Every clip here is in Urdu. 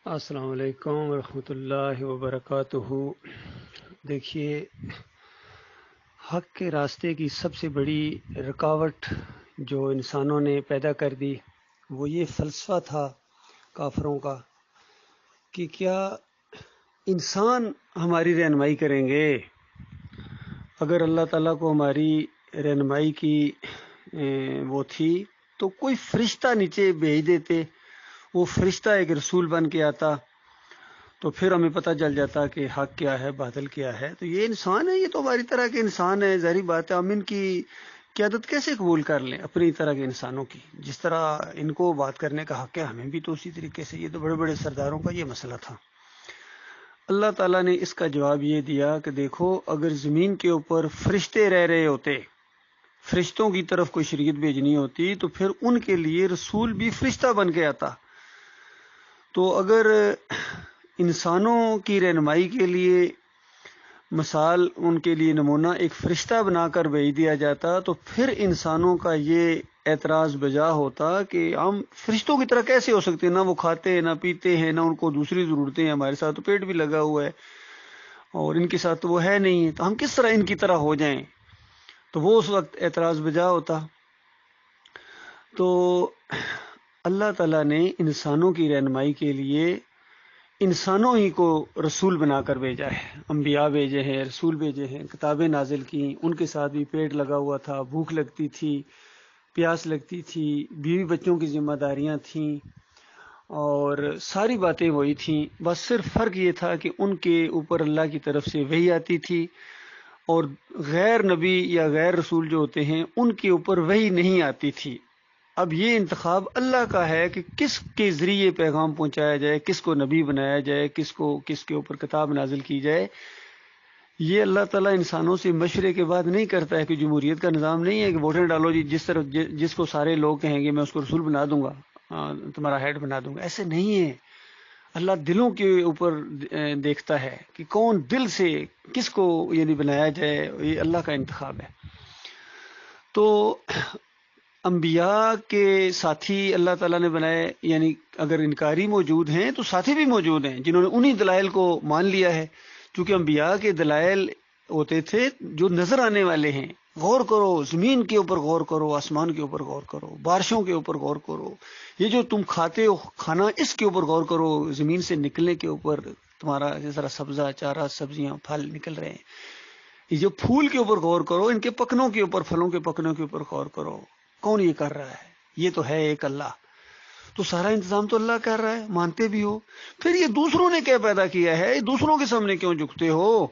السلام علیکم ورحمۃ اللہ وبرکاتہ۔ دیکھیے، حق کے راستے کی سب سے بڑی رکاوٹ جو انسانوں نے پیدا کر دی وہ یہ فلسفہ تھا کافروں کا کہ کیا انسان ہماری رہنمائی کریں گے۔ اگر اللہ تعالیٰ کو ہماری رہنمائی کی وہ تھی تو کوئی فرشتہ نیچے بھیج دیتے، وہ فرشتہ ایک رسول بن کے آتا تو پھر ہمیں پتہ چل جاتا کہ حق کیا ہے باطل کیا ہے۔ تو یہ انسان ہے، یہ تو ہماری طرح کے انسان ہے، ظاہری بات ہے ہم ان کی قیادت کیسے قبول کر لیں اپنی طرح کے انسانوں کی؟ جس طرح ان کو بات کرنے کا حق ہے ہمیں بھی تو اسی طریقے سے۔ یہ تو بڑے بڑے سرداروں کا یہ مسئلہ تھا۔ اللہ تعالیٰ نے اس کا جواب یہ دیا کہ دیکھو، اگر زمین کے اوپر فرشتے رہ رہے ہوتے، فرشتوں کی طرف کوئی شریعت بھیجنی ہوتی تو پھر ان کے لیے رسول بھی فرشتہ بن کے آتا۔ تو اگر انسانوں کی رہنمائی کے لیے مثال، ان کے لیے نمونہ ایک فرشتہ بنا کر بھیج دیا جاتا تو پھر انسانوں کا یہ اعتراض بجا ہوتا کہ ہم فرشتوں کی طرح کیسے ہو سکتے ہیں، نہ وہ کھاتے ہیں نہ پیتے ہیں نہ ان کو دوسری ضرورتیں ہیں، ہمارے ساتھ تو پیٹ بھی لگا ہوا ہے اور ان کے ساتھ تو وہ ہے نہیں، تو ہم کس طرح ان کی طرح ہو جائیں؟ تو وہ اس وقت اعتراض بجا ہوتا۔ تو اللہ تعالیٰ نے انسانوں کی رہنمائی کے لیے انسانوں ہی کو رسول بنا کر بھیجا ہے، انبیاء بھیجے ہیں، رسول بھیجے ہیں، کتابیں نازل کی، ان کے ساتھ بھی پیٹ لگا ہوا تھا، بھوک لگتی تھی، پیاس لگتی تھی، بیوی بچوں کی ذمہ داریاں تھیں اور ساری باتیں وہی تھیں، بس صرف فرق یہ تھا کہ ان کے اوپر اللہ کی طرف سے وحی آتی تھی اور غیر نبی یا غیر رسول جو ہوتے ہیں ان کے اوپر وحی نہیں آتی تھی۔ اب یہ انتخاب اللہ کا ہے کہ کس کے ذریعے پیغام پہنچایا جائے، کس کو نبی بنایا جائے، کس کے اوپر کتاب نازل کی جائے۔ یہ اللہ تعالیٰ انسانوں سے مشورے کے بعد نہیں کرتا ہے، کہ جمہوریت کا نظام نہیں ہے کہ ووٹیں ڈالو جی، جس کو سارے لوگ کہیں گے میں اس کو رسول بنا دوں گا، تمہارا ہیڈ بنا دوں گا۔ ایسے نہیں ہے، اللہ دلوں کے اوپر دیکھتا ہے کہ کون دل سے کس کو یعنی بنایا جائے، یہ اللہ کا انتخاب ہے۔ تو انبیاء کے ساتھی اللہ تعالیٰ نے بنائے، یعنی اگر انکاری موجود ہیں تو ساتھی بھی موجود ہیں جنہوں نے انہی دلائل کو مان لیا ہے، چونکہ انبیاء کے دلائل ہوتے تھے جو نظر آنے والے ہیں۔ غور کرو، زمین کے اوپر غور کرو، آسمان کے اوپر غور کرو، بارشوں کے اوپر غور کرو، یہ جو تم کھاتے ہو کھانا اس کے اوپر غور کرو، زمین سے نکلنے کے اوپر تمہارا جس طرح سبزہ چارہ سبزیاں پھل نکل رہے ہیں، یہ جو پھول کے اوپر غور کرو، ان کے پکنوں کے اوپر، پھلوں کے پکنوں کے اوپر غور کرو، کون یہ کر رہا ہے؟ یہ تو ہے ایک اللہ۔ تو سارا انتظام تو اللہ کر رہا ہے، مانتے بھی ہو۔ پھر یہ دوسروں نے کیا پیدا کیا ہے؟ دوسروں کے سامنے کیوں جھکتے ہو؟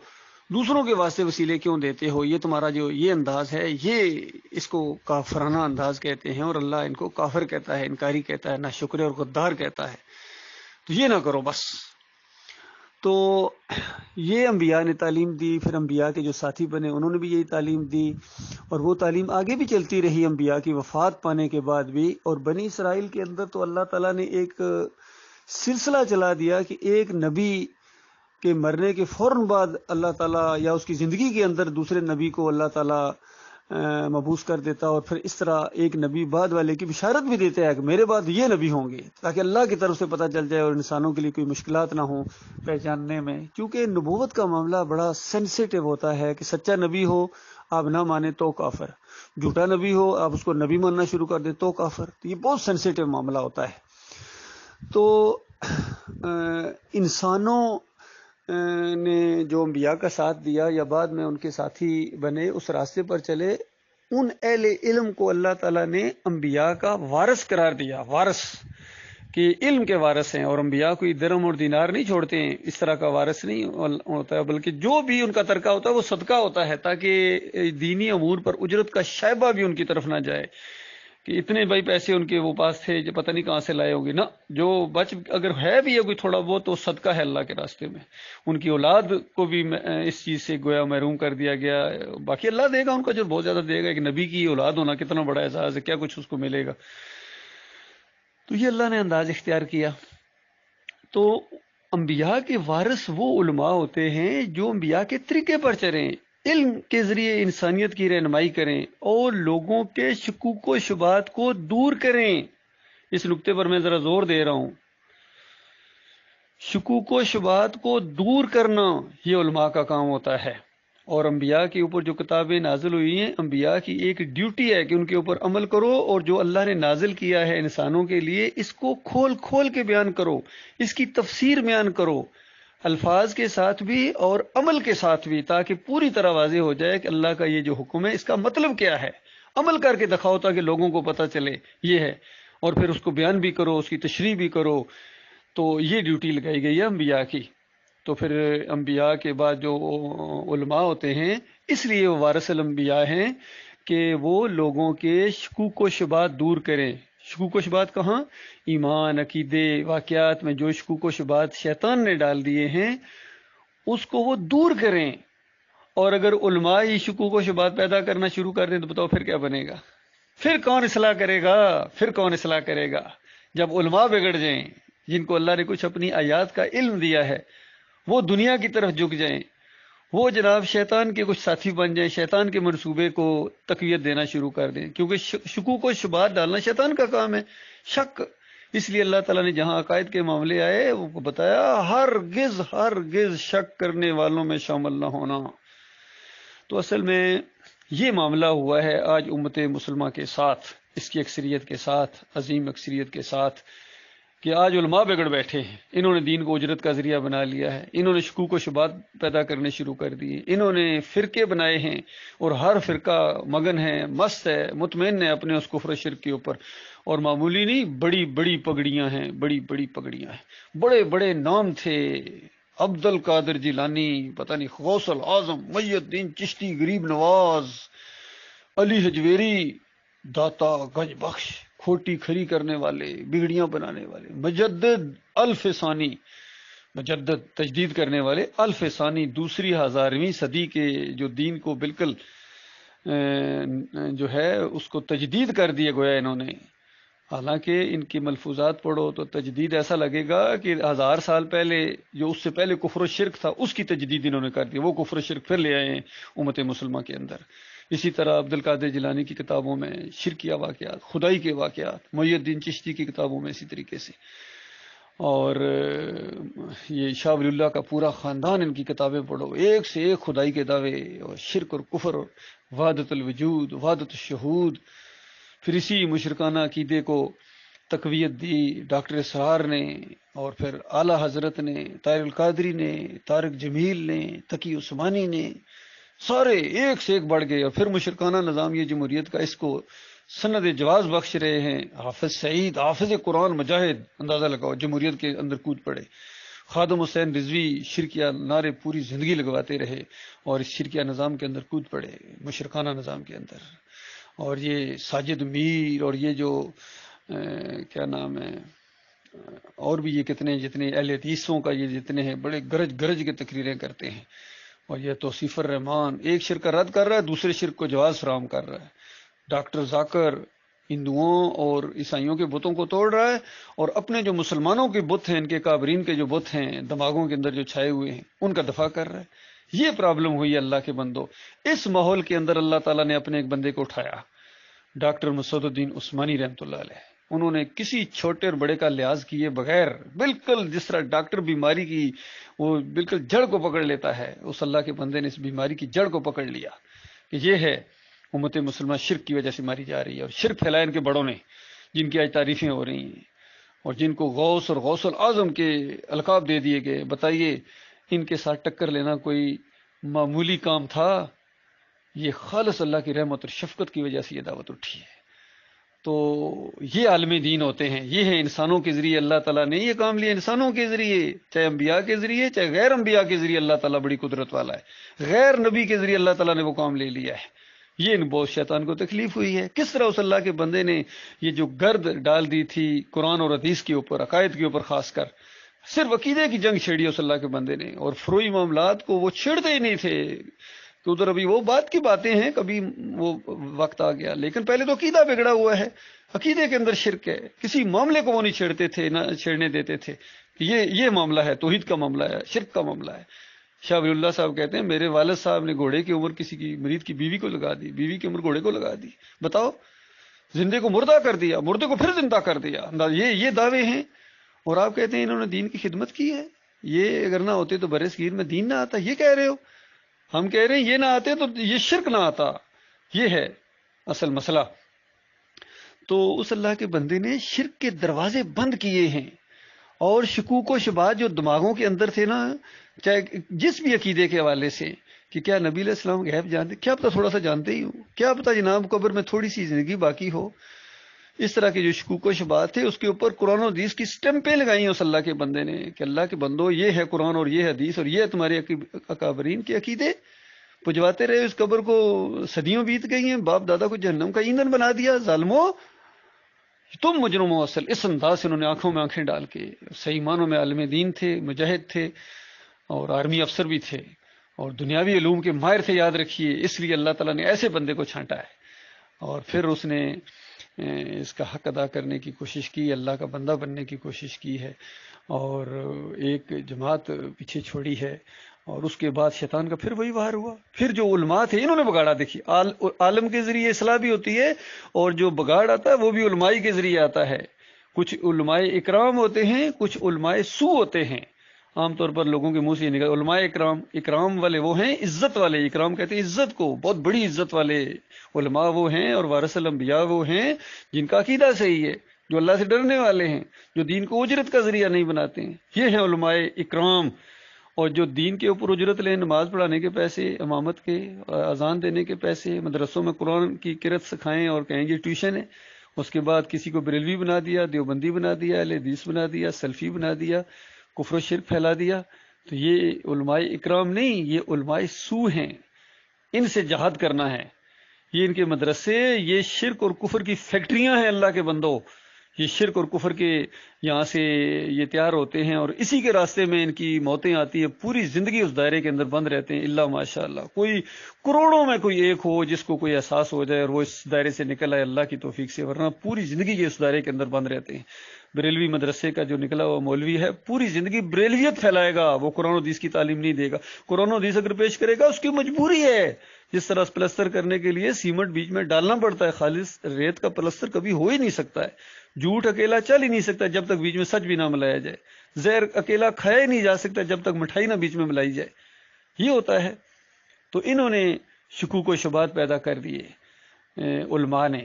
دوسروں کے واسطے وسیلے کیوں دیتے ہو؟ یہ تمہارا جو یہ انداز ہے، یہ اس کو کافرانہ انداز کہتے ہیں، اور اللہ ان کو کافر کہتا ہے، انکاری کہتا ہے، ناشکر اور غدار کہتا ہے۔ تو یہ نہ کرو بس۔ تو یہ انبیاء نے تعلیم دی، پھر انبیاء کے جو ساتھی بنے انہوں نے بھی یہی تعلیم دی، اور وہ تعلیم آگے بھی چلتی رہی انبیاء کی وفات پانے کے بعد بھی۔ اور بنی اسرائیل کے اندر تو اللہ تعالیٰ نے ایک سلسلہ چلا دیا کہ ایک نبی کے مرنے کے فوراً بعد اللہ تعالیٰ یا اس کی زندگی کے اندر دوسرے نبی کو اللہ تعالیٰ مبعوث کر دیتا، اور پھر اس طرح ایک نبی بعد والے کی بشارت بھی دیتے ہیں کہ میرے بعد یہ نبی ہوں گے، تاکہ اللہ کی طرف سے پتہ چل جائے اور انسانوں کے لیے کوئی مشکلات نہ ہوں پہچاننے میں۔ کیونکہ نبوت کا معاملہ بڑا سینسیٹیو ہوتا ہے کہ سچا نبی ہو آپ نہ مانے تو کافر، جھوٹا نبی ہو آپ اس کو نبی ماننا شروع کر دیں تو کافر۔ تو یہ بہت سینسیٹیو معاملہ ہوتا ہے۔ تو انسانوں نے جو انبیاء کا ساتھ دیا یا بعد میں ان کے ساتھی بنے، اس راستے پر چلے، ان اہل علم کو اللہ تعالیٰ نے انبیاء کا وارث قرار دیا۔ وارث کہ علم کے وارث ہیں، اور انبیاء کوئی درہم اور دینار نہیں چھوڑتے ہیں، اس طرح کا وارث نہیں ہوتا ہے، بلکہ جو بھی ان کا ترکہ ہوتا ہے وہ صدقہ ہوتا ہے، تاکہ دینی امور پر اجرت کا شائبہ بھی ان کی طرف نہ جائے کہ اتنے بھائی پیسے ان کے وہ پاس تھے جو پتہ نہیں کہاں سے لائے ہوں گے، نہ، جو بچ اگر ہے بھی ہے کوئی تھوڑا بہت تو صدقہ ہے اللہ کے راستے میں۔ ان کی اولاد کو بھی اس چیز سے گویا محروم کر دیا گیا، باقی اللہ دے گا ان کا جو بہت زیادہ دے گا۔ ایک نبی کی اولاد ہونا کتنا بڑا اعزاز ہے، کیا کچھ اس کو ملے گا۔ تو یہ اللہ نے انداز اختیار کیا۔ تو انبیاء کے وارث وہ علماء ہوتے ہیں جو انبیاء کے طریقے پر چلیں، علم کے ذریعے انسانیت کی رہنمائی کریں اور لوگوں کے شکوک و شبہات کو دور کریں۔ اس نقطے پر میں ذرا زور دے رہا ہوں شکوک و شبہات کو دور کرنا یہ علماء کا کام ہوتا ہے، اور انبیاء کے اوپر جو کتابیں نازل ہوئی ہیں، انبیاء کی ایک ڈیوٹی ہے کہ ان کے اوپر عمل کرو، اور جو اللہ نے نازل کیا ہے انسانوں کے لیے اس کو کھول کھول کے بیان کرو، اس کی تفسیر بیان کرو، الفاظ کے ساتھ بھی اور عمل کے ساتھ بھی، تاکہ پوری طرح واضح ہو جائے کہ اللہ کا یہ جو حکم ہے اس کا مطلب کیا ہے۔ عمل کر کے دکھاؤ تاکہ لوگوں کو پتہ چلے یہ ہے، اور پھر اس کو بیان بھی کرو، اس کی تشریح بھی کرو۔ تو یہ ڈیوٹی لگائی گئی ہے انبیاء کی۔ تو پھر انبیاء کے بعد جو علماء ہوتے ہیں، اس لیے وہ وارث الانبیاء ہیں کہ وہ لوگوں کے شکوک و شبہات دور کریں۔ شکوک و شبہات کہاں؟ ایمان، عقیدے، واقعات میں جو شکوک و شبہات شیطان نے ڈال دیے ہیں اس کو وہ دور کریں۔ اور اگر علماء ہی شکوک و شبہات پیدا کرنا شروع کر دیں تو بتاؤ پھر کیا بنے گا؟ پھر کون اصلاح کرے گا؟ پھر کون اصلاح کرے گا؟ جب علماء بگڑ جائیں، جن کو اللہ نے کچھ اپنی آیات کا علم دیا ہے، وہ دنیا کی طرف جھک جائیں، وہ جناب شیطان کے کچھ ساتھی بن جائیں، شیطان کے منصوبے کو تقویت دینا شروع کر دیں، کیونکہ شکوک و شبہات ڈالنا شیطان کا کام ہے، شک۔ اس لیے اللہ تعالیٰ نے جہاں عقائد کے معاملے آئے وہ بتایا ہرگز ہرگز شک کرنے والوں میں شامل نہ ہونا۔ تو اصل میں یہ معاملہ ہوا ہے آج امت مسلمہ کے ساتھ، اس کی اکثریت کے ساتھ، عظیم اکثریت کے ساتھ، کہ آج علماء بگڑ بیٹھے ہیں۔ انہوں نے دین کو اجرت کا ذریعہ بنا لیا ہے، انہوں نے شکوک و شبہات پیدا کرنے شروع کر دیے، انہوں نے فرقے بنائے ہیں، اور ہر فرقہ مگن ہے، مست ہے، مطمئن ہے اپنے اس کفر و شرک کے اوپر، اور معمولی نہیں، بڑی بڑی پگڑیاں ہیں، بڑی بڑی پگڑیاں ہیں، بڑے بڑے نام تھے، عبد القادر جیلانی، پتہ نہیں غوث الاعظم، محی الدین چشتی، غریب نواز، علی حجویری، داتا، گنج بخش، کھوٹی کھری کرنے والے، بگڑیاں بنانے والے، مجدد الف ثانی، مجدد تجدید کرنے والے، الف ثانی، دوسری ہزارویں صدی کے جو دین کو بالکل جو ہے اس کو تجدید کر دیا گویا انہوں نے۔ حالانکہ ان کی ملفوظات پڑھو تو تجدید ایسا لگے گا کہ 1000 سال پہلے جو اس سے پہلے کفر و شرک تھا اس کی تجدید انہوں نے کر دی، وہ کفر و شرک پھر لے آئے ہیں امت مسلمہ کے اندر۔ اسی طرح عبد القادر جیلانی کی کتابوں میں شرکیہ واقعات، خدائی کے واقعات، محی الدین چشتی کی کتابوں میں اسی طریقے سے، اور یہ شاہ ولی اللہ کا پورا خاندان، ان کی کتابیں پڑھو، ایک سے ایک خدائی کے دعوے اور شرک اور کفر اور وحدت الوجود، وحدت الشہود۔ پھر اسی مشرکانہ عقیدے کو تقویت دی ڈاکٹر اسرار نے، اور پھر اعلیٰ حضرت نے، طاہر القادری نے، طارق جمیل نے، تقی عثمانی نے، سارے ایک سے ایک بڑھ گئے۔ اور پھر مشرکانہ نظام یہ جمہوریت کا، اس کو سند جواز بخش رہے ہیں حافظ سعید، حافظ قرآن مجاہد، اندازہ لگاؤ، جمہوریت کے اندر کود پڑے۔ خادم حسین رضوی شرکیہ نعرے پوری زندگی لگواتے رہے، اور اس شرکیہ نظام کے اندر کود پڑے، مشرکانہ نظام کے اندر۔ اور یہ ساجد میر، اور یہ جو کیا نام ہے، اور بھی یہ کتنے جتنے اہل حدیثوں کا یہ جتنے ہیں، بڑے گرج گرج کے تقریریں کرتے ہیں۔ اور یہ توصیف الرحمان ایک شرک کا رد کر رہا ہے، دوسرے شرک کو جواز فراہم کر رہا ہے۔ ڈاکٹر ذاکر ہندوؤں اور عیسائیوں کے بتوں کو توڑ رہا ہے، اور اپنے جو مسلمانوں کے بت ہیں، ان کے کابرین کے جو بت ہیں دماغوں کے اندر جو چھائے ہوئے ہیں، ان کا دفاع کر رہا ہے۔ یہ پرابلم ہوئی ہے اللہ کے بندوں۔ اس ماحول کے اندر اللہ تعالیٰ نے اپنے ایک بندے کو اٹھایا، ڈاکٹر مسعود الدین عثمانی رحمۃ اللہ علیہ۔ انہوں نے کسی چھوٹے اور بڑے کا لحاظ کیے بغیر، بالکل جس طرح ڈاکٹر بیماری کی وہ بالکل جڑ کو پکڑ لیتا ہے، اس اللہ کے بندے نے اس بیماری کی جڑ کو پکڑ لیا کہ یہ ہے امت مسلمہ شرک کی وجہ سے ماری جا رہی ہے، اور شرک پھیلایا ان کے بڑوں نے، جن کی آج تعریفیں ہو رہی ہیں، اور جن کو غوث اور غوث الاعظم کے القاب دے دیے گئے۔ بتائیے ان کے ساتھ ٹکر لینا کوئی معمولی کام تھا؟ یہ خالص اللہ کی رحمت اور شفقت کی وجہ سے یہ دعوت اٹھی ہے۔ تو یہ عالم دین ہوتے ہیں، یہ ہے انسانوں کے ذریعے اللہ تعالیٰ نے یہ کام لیا، انسانوں کے ذریعے، چاہے انبیاء کے ذریعے چاہے غیر انبیاء کے ذریعے، اللہ تعالیٰ بڑی قدرت والا ہے۔ غیر نبی کے ذریعے اللہ تعالیٰ نے وہ کام لے لیا ہے۔ یہ ان بہت شیطان کو تکلیف ہوئی ہے، کس طرح اس اللہ کے بندے نے یہ جو گرد ڈال دی تھی قرآن اور حدیث کے اوپر، عقائد کے اوپر خاص کر، صرف عقیدے کی جنگ چھیڑی اس اللہ کے بندے نے، اور فروعی معاملات کو وہ چھیڑتے ہی نہیں تھے کہ ادھر ابھی وہ بات کی باتیں ہیں، کبھی وہ وقت آ گیا، لیکن پہلے تو عقیدہ بگڑا ہوا ہے، عقیدے کے اندر شرک ہے، کسی معاملے کو وہ نہیں چھیڑتے تھے، نہ چھیڑنے دیتے تھے۔ یہ معاملہ ہے، توحید کا معاملہ ہے، شرک کا معاملہ ہے۔ شاہ ولی اللہ صاحب کہتے ہیں میرے والد صاحب نے گھوڑے کی عمر کسی کی مرید کی بیوی کو لگا دی، بیوی کی عمر گھوڑے کو لگا دی، بتاؤ، زندے کو مردہ کر دیا، مردے کو پھر زندہ کر دیا۔ یہ دعوے ہیں، اور آپ کہتے ہیں انہوں نے دین کی خدمت کی ہے۔ یہ اگر نہ ہوتے تو بر صغیر میں دین نہ آتا. یہ کہہ رہے ہو؟ ہم کہہ رہے ہیں یہ نہ آتے تو یہ شرک نہ آتا. یہ ہے اصل مسئلہ. تو اس اللہ کے بندے نے شرک کے دروازے بند کیے ہیں، اور شکوک و شبہات جو دماغوں کے اندر تھے نا، چاہے جس بھی عقیدے کے حوالے سے کہ کیا نبی علیہ السلام غیب جانتے، کیا پتہ تھوڑا سا جانتے ہی ہو، کیا پتہ جناب قبر میں تھوڑی سی زندگی باقی ہو. اس طرح کے جو شکوک و شبہات تھے اس کے اوپر قرآن و حدیث کی سٹمپیں لگائی ہیں اس اللہ کے بندے نے کہ اللہ کے بندو یہ ہے قرآن اور یہ ہے حدیث اور یہ ہے تمہارے اکابرین کے عقیدے. پجواتے رہے اس قبر کو، صدیوں بیت گئی ہیں، باپ دادا کو جہنم کا ایندھن بنا دیا. ظالمو تم مجرمو. اصل اس انداز سے انہوں نے آنکھوں میں آنکھیں ڈال کے، صحیح معنوں میں عالم دین تھے، مجاہد تھے اور آرمی افسر بھی تھے اور دنیاوی علوم کے ماہر تھے، یاد رکھیے. اس لیے اللہ تعالیٰ نے ایسے بندے کو چھانٹا ہے اور پھر اس نے اس کا حق ادا کرنے کی کوشش کی، اللہ کا بندہ بننے کی کوشش کی ہے اور ایک جماعت پیچھے چھوڑی ہے. اور اس کے بعد شیطان کا پھر وہی وار ہوا. پھر جو علماء تھے انہوں نے بگاڑا. دیکھیے عالم کے ذریعے اصلاح بھی ہوتی ہے اور جو بگاڑ آتا ہے وہ بھی علمائی کے ذریعے آتا ہے. کچھ علماء اکرام ہوتے ہیں، کچھ علماء سو ہوتے ہیں. عام طور پر لوگوں کے منہ سے یہ نکل علماء اکرام والے وہ ہیں عزت والے. اکرام کہتے ہیں عزت کو، بہت بڑی عزت والے علماء وہ ہیں، اور وارث الانبیاء وہ ہیں جن کا عقیدہ صحیح ہے، جو اللہ سے ڈرنے والے ہیں، جو دین کو اجرت کا ذریعہ نہیں بناتے ہیں. یہ ہیں علماء اکرام. اور جو دین کے اوپر اجرت لیں، نماز پڑھانے کے پیسے، امامت کے، اذان دینے کے پیسے، مدرسوں میں قرآن کی قرأت سکھائیں اور کہیں گے ٹیوشن ہے. اس کے بعد کسی کو بریلوی بنا دیا، دیوبندی بنا دیا، اہل حدیث بنا دیا، سلفی بنا دیا، کفر و شرک پھیلا دیا. تو یہ علماء اکرام نہیں، یہ علماء سو ہیں. ان سے جہاد کرنا ہے. یہ ان کے مدرسے، یہ شرک اور کفر کی فیکٹریاں ہیں اللہ کے بندوں. یہ شرک اور کفر کے یہاں سے یہ تیار ہوتے ہیں اور اسی کے راستے میں ان کی موتیں آتی ہیں. پوری زندگی اس دائرے کے اندر بند رہتے ہیں. اللہ ماشاء اللہ کوئی کروڑوں میں کوئی ایک ہو جس کو کوئی احساس ہو جائے اور وہ اس دائرے سے نکل آئے اللہ کی توفیق سے، ورنہ پوری زندگی یہ اس دائرے کے اندر بند رہتے ہیں. بریلوی مدرسے کا جو نکلا ہوا مولوی ہے پوری زندگی بریلویت پھیلائے گا، وہ قرآن و حدیث کی تعلیم نہیں دے گا. قرآن و حدیث اگر پیش کرے گا اس کی مجبوری ہے. جس طرح پلستر کرنے کے لیے سیمنٹ بیچ میں ڈالنا پڑتا ہے، خالص ریت کا پلستر کبھی ہو ہی نہیں سکتا ہے. جھوٹ اکیلا چل ہی نہیں سکتا جب تک بیچ میں سچ بھی نہ ملایا جائے. زہر اکیلا کھایا ہی نہیں جا سکتا جب تک مٹھائی نہ بیچ میں ملائی جائے. یہ ہوتا ہے. تو انہوں نے شکوک و شبہات پیدا کر دیے علماء نے.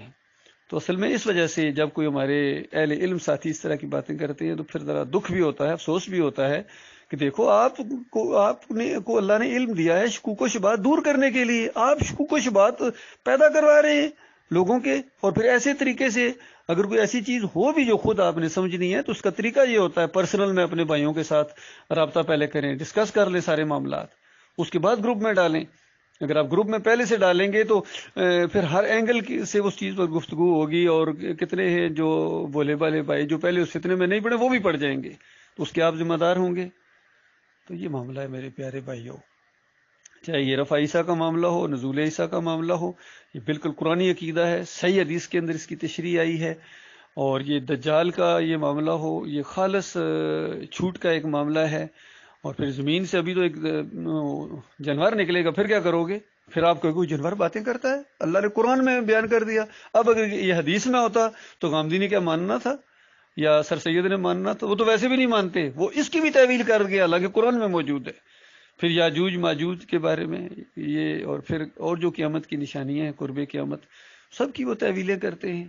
تو اصل میں اس وجہ سے جب کوئی ہمارے اہل علم ساتھی اس طرح کی باتیں کرتے ہیں تو پھر ذرا دکھ بھی ہوتا ہے، افسوس بھی ہوتا ہے کہ دیکھو آپ کو اللہ نے علم دیا ہے شکوک و شبہات دور کرنے کے لیے، آپ شکوک و شبہات پیدا کروا رہے ہیں لوگوں کے. اور پھر ایسے طریقے سے اگر کوئی ایسی چیز ہو بھی جو خود آپ نے سمجھنی ہے تو اس کا طریقہ یہ ہوتا ہے پرسنل میں اپنے بھائیوں کے ساتھ رابطہ پہلے کریں، ڈسکس کر لیں سارے معاملات، اس کے بعد گروپ میں ڈالیں. اگر آپ گروپ میں پہلے سے ڈالیں گے تو پھر ہر اینگل سے اس چیز پر گفتگو ہوگی. اور کتنے ہیں جو بولے بالے بھائی جو پہلے اس فتنے میں نہیں پڑے وہ بھی پڑ جائیں گے، تو اس کے آپ ذمہ دار ہوں گے. تو یہ معاملہ ہے میرے پیارے بھائیوں. چاہے یہ رفع عیسیٰ کا معاملہ ہو، نزول عیسیٰ کا معاملہ ہو، یہ بالکل قرآنی عقیدہ ہے، صحیح حدیث کے اندر اس کی تشریح آئی ہے. اور یہ دجال کا یہ معاملہ ہو، یہ خالص چھوٹ کا ایک معاملہ ہے. اور پھر زمین سے ابھی تو ایک جانور نکلے گا، پھر کیا کرو گے؟ پھر آپ کوئی جانور باتیں کرتا ہے، اللہ نے قرآن میں بیان کر دیا. اب اگر یہ حدیث میں ہوتا تو غامدی نے کیا ماننا تھا یا سر سید نے ماننا تھا؟ وہ تو ویسے بھی نہیں مانتے، وہ اس کی بھی تعویل کر گیا حالانکہ قرآن میں موجود ہے. پھر یاجوج ماجوج کے بارے میں یہ، اور پھر اور جو قیامت کی نشانیاں ہیں، قرب قیامت، سب کی وہ تعویلیں کرتے ہیں،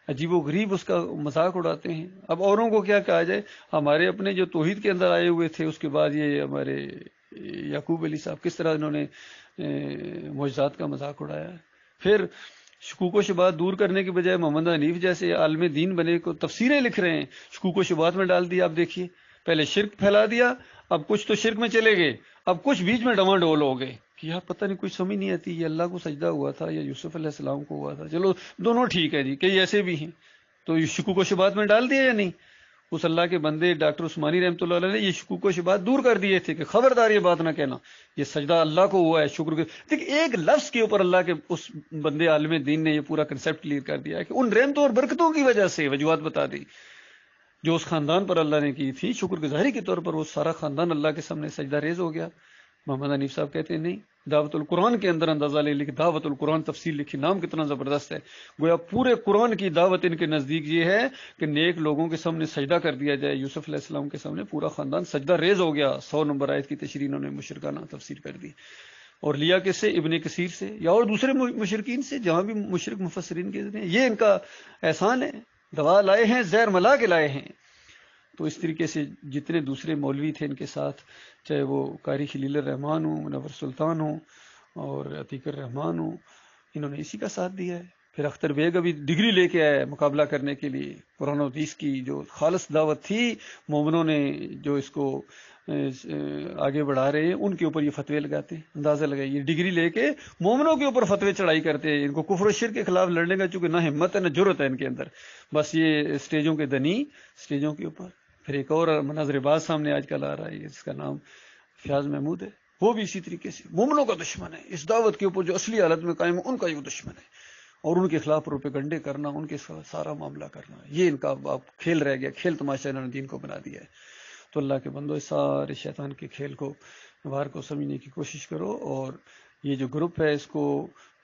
عجیب و غریب اس کا مذاق اڑاتے ہیں. اب اوروں کو کیا کہا جائے، ہمارے اپنے جو توحید کے اندر آئے ہوئے تھے اس کے بعد یہ ہمارے یعقوب علی صاحب کس طرح انہوں نے معجزات کا مذاق اڑایا. پھر شکوک و شبہات دور کرنے کے بجائے محمد حنیف جیسے عالم دین بنے کو تفسیریں لکھ رہے ہیں، شکوک و شبہات میں ڈال دیا. آپ دیکھیے پہلے شرک پھیلا دیا، اب کچھ تو شرک میں چلے گئے، اب کچھ بیچ میں ڈواں ڈول ہو گئے کہ یار پتہ نہیں کچھ سمجھ نہیں آتی، یہ اللہ کو سجدہ ہوا تھا یا یوسف علیہ السلام کو ہوا تھا، چلو دونوں ٹھیک ہے جی، کئی ایسے بھی ہیں. تو یہ شکوک و شبہات میں ڈال دیا یا نہیں؟ اس اللہ کے بندے ڈاکٹر عثمانی رحمۃ اللہ علیہ نے یہ شکوک و شبہات دور کر دیے تھے کہ خبردار یہ بات نہ کہنا یہ سجدہ اللہ کو ہوا ہے. شکر کے دیکھیں ایک لفظ کے اوپر اللہ کے اس بندے عالم دین نے یہ پورا کنسیپٹ کلیئر کر دیا ہے کہ ان رحمتوں اور برکتوں کی وجہ سے وجوہات بتا دی جو اس خاندان پر اللہ نے کی تھی. شکر گزاری کے طور پر وہ سارا خاندان اللہ کے سامنے سجدہ ریز ہو گیا. محمد حنیف صاحب کہتے ہیں نہیں، دعوت القرآن کے اندر اندازہ لے لکھ، دعوت القرآن تفسیر لکھی، نام کتنا زبردست ہے. گویا پورے قرآن کی دعوت ان کے نزدیک یہ ہے کہ نیک لوگوں کے سامنے سجدہ کر دیا جائے. یوسف علیہ السلام کے سامنے پورا خاندان سجدہ ریز ہو گیا. 100 نمبر آیت کی تشریح انہوں نے مشرکانہ تفسیر کر دی. اور لیا کس سے؟ ابن کثیر سے یا اور دوسرے مشرکین سے، جہاں بھی مشرک مفسرین کے ہیں. یہ ان کا احسان ہے، دوا لائے ہیں، زہر ملا کے لائے ہیں. تو اس طریقے سے جتنے دوسرے مولوی تھے ان کے ساتھ، چاہے وہ قاری خلیل الرحمان ہوں، منور سلطان ہوں اور عتیق الرحمان ہوں، انہوں نے اسی کا ساتھ دیا ہے. پھر اختر بیگ ابھی ڈگری لے کے آئے مقابلہ کرنے کے لیے. قرآن و حدیث کی جو خالص دعوت تھی، مومنوں نے جو اس کو آگے بڑھا رہے ہیں ان کے اوپر یہ فتوے لگاتے ہیں. اندازہ لگائیے، یہ ڈگری لے کے مومنوں کے اوپر فتوے چڑھائی کرتے ہیں. ان کو کفر و شرک کے خلاف لڑنے کا چونکہ نہ ہمت ہے نہ جرت ہے ان کے اندر، بس یہ اسٹیجوں کے دنی، اسٹیجوں کے اوپر. پھر ایک اور مناظر باز سامنے آج کل آ رہا ہے، جس کا نام فیاض محمود ہے، وہ بھی اسی طریقے سے مومنوں کا دشمن ہے. اس دعوت کے اوپر جو اصلی حالت میں قائم ہے ان کا یہ دشمن ہے، اور ان کے خلاف پروپیگنڈے کرنا، ان کے سارا معاملہ کرنا، یہ ان کا اب کھیل رہ گیا، کھیل تماشا انہوں نے دین کو بنا دیا ہے. تو اللہ کے بندو، اس سارے شیطان کے کھیل کو وار کو سمجھنے کی کوشش کرو. اور یہ جو گروپ ہے اس کو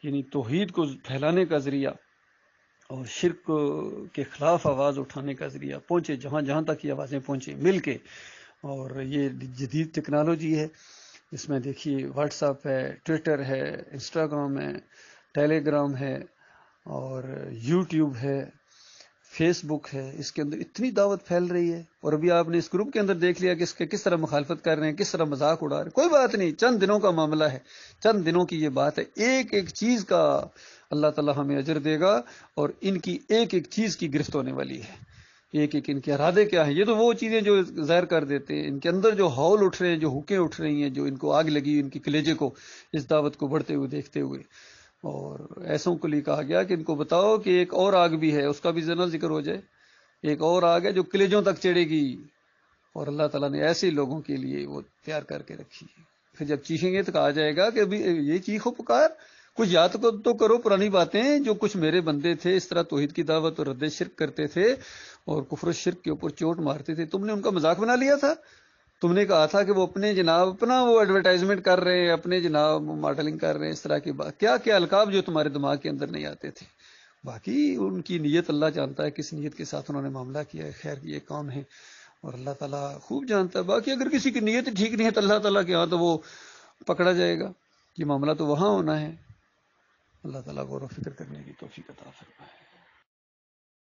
یعنی توحید کو پھیلانے کا ذریعہ اور شرک کے خلاف آواز اٹھانے کا ذریعہ پہنچے، جہاں جہاں تک یہ آوازیں پہنچے مل کے. اور یہ جدید ٹیکنالوجی ہے، اس میں دیکھیے واٹس ایپ ہے، ٹویٹر ہے، انسٹاگرام ہے، ٹیلی گرام ہے اور یوٹیوب ہے، فیس بک ہے. اس کے اندر اتنی دعوت پھیل رہی ہے. اور ابھی آپ نے اس گروپ کے اندر دیکھ لیا کہ اس کے کس طرح مخالفت کر رہے ہیں، کس طرح مذاق اڑا رہے ہیں. کوئی بات نہیں، چند دنوں کا معاملہ ہے، چند دنوں کی یہ بات ہے. ایک ایک چیز کا اللہ تعالی ہمیں اجر دے گا، اور ان کی ایک ایک چیز کی گرفت ہونے والی ہے. ایک ایک ان کے ارادے کیا ہیں. یہ تو وہ چیزیں جو ظاہر کر دیتے ہیں، ان کے اندر جو ہول اٹھ رہے ہیں، جو حکیں اٹھ رہی ہیں، جو ان کو آگ لگی ان کی کلیجے کو اس دعوت کو بڑھتے ہوئے دیکھتے ہوئے. اور ایسوں کو لیے کہا گیا کہ ان کو بتاؤ کہ ایک اور آگ بھی ہے، اس کا بھی ذرا ذکر ہو جائے. ایک اور آگ ہے جو کلیجوں تک چڑھے گی، اور اللہ تعالیٰ نے ایسے لوگوں کے لیے وہ تیار کر کے رکھی ہے. پھر جب چیخیں گے تو کہا جائے گا کہ ابھی یہ چیخو پکار، کچھ یاد تو کرو پرانی باتیں جو کچھ میرے بندے تھے اس طرح توحید کی دعوت اور رد شرک کرتے تھے اور کفر و شرک کے اوپر چوٹ مارتے تھے. تم نے ان کا مذاق بنا لیا تھا. تم نے کہا تھا کہ وہ اپنے جناب اپنا وہ ایڈورٹائزمنٹ کر رہے ہیں، اپنے جناب ماڈلنگ کر رہے ہیں، اس طرح کی بات، کیا کیا القاب جو تمہارے دماغ کے اندر نہیں آتے تھے. باقی ان کی نیت اللہ جانتا ہے، کس نیت کے ساتھ انہوں نے معاملہ کیا ہے. خیر یہ کام ہے اور اللہ تعالیٰ خوب جانتا ہے. باقی اگر کسی کی نیت ٹھیک نہیں ہے تو اللہ تعالیٰ کے ہاں تو وہ پکڑا جائے گا. یہ معاملہ تو وہاں ہونا ہے. اللہ تعالیٰ غور و فکر کرنے کی توفیق عطا فرمائے.